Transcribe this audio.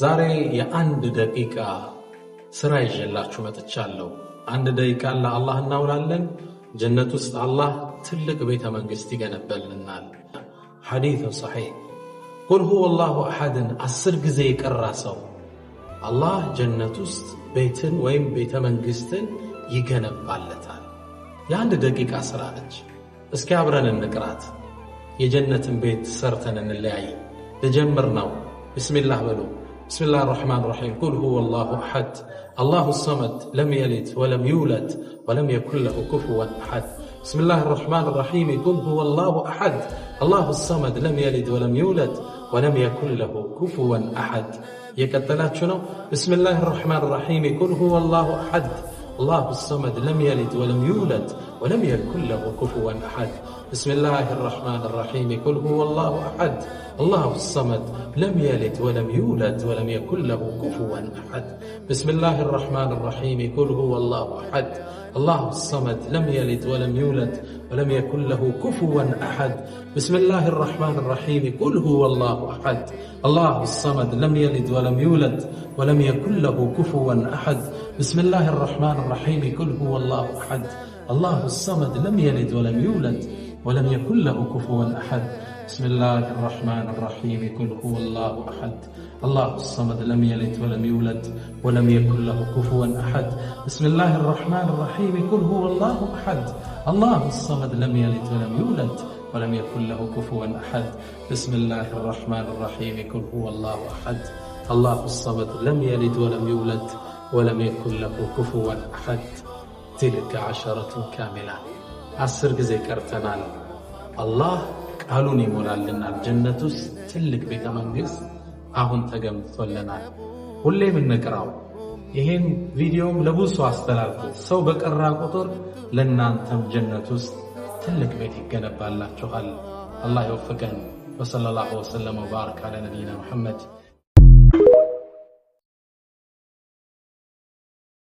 ዛሬ የአንድ ደቂቃ ስራ ይዤላችሁ መጥቻለሁ። አንድ ደቂቃ ለአላህ እናውላለን። ጀነት ውስጥ አላህ ትልቅ ቤተ መንግስት ይገነባልናል። ሐዲስ ሰሒህ ቁል ሁወ አላሁ አሐድን 10 ጊዜ የቀራ ሰው አላህ ጀነት ውስጥ ቤትን ወይም ቤተ መንግስትን ይገነባለታል። የአንድ ደቂቃ ስራ ነች። እስኪ አብረን እንቅራት። የጀነትን ቤት ሰርተን እንለያይ። ልጀምር ነው። ቢስሚላህ በሉ። ቢስሚላህ الرحمن الرحيم قل هو الله أحد الله الصمد لم يلد ولم يولد ولم يكن له كفوا أحد بسم الله الرحمن الرحيم قل هو الله أحد الله الصمد لم يلد ولم يولد ولم يكن له كفوا أحد يكتلات شنو بسم الله الرحمن الرحيم قل هو الله أحد الله الصمد لم يلد ولم يولد ولم يكن له كفوا أحد بسم الله الرحمن الرحيم قل هو الله أحد الله الصمد لم يلد ولم يولد ولم يكن له كفوا أحد بسم الله الرحمن الرحيم قل هو الله أحد الله الصمد لم يلد ولم يولد ولم يكن له كفوا أحد بسم الله الرحمن الرحيم قل هو الله أحد الله الصمد لم يلد ولم يولد ولم يكن له كفوا أحد بسم الله الرحمن الرحيم قل هو الله أحد الله الصمد لم يلد ولم يولد ولم يكن له كفوا أحد بسم الله الرحمن الرحيم قل هو الله أحد الله الصمد لم يلد ولم يولد ولم يكن له كفوا أحد بسم الله الرحمن الرحيم قل هو الله أحد الله الصمد لم يلد ولم يولد ولم يكن له كفوا أحد بسم الله الرحمن الرحيم قل هو الله أحد الله الصمد لم يلد ولم يولد ولم يكن له كفوا أحد تلك 10 كاملة 10 ጊዜ ቀርተናል። አላህ ቃሉን ይሞላልናል። ጀነት ውስጥ ትልቅ ቤተ መንግስት አሁን ተገንብቶልናል። ሁሌም እንቅራው። ይሄን ቪዲዮም ለብዙ ሰው አስተላልፉት። ሰው በቀራ ቁጥር ለእናንተም ጀነት ውስጥ ትልቅ ቤት ይገነባላችኋል። አላህ ይወፍቀን። ወሰለላሁ ወሰለም ወባረከ ዐላ ነቢይና ሙሐመድ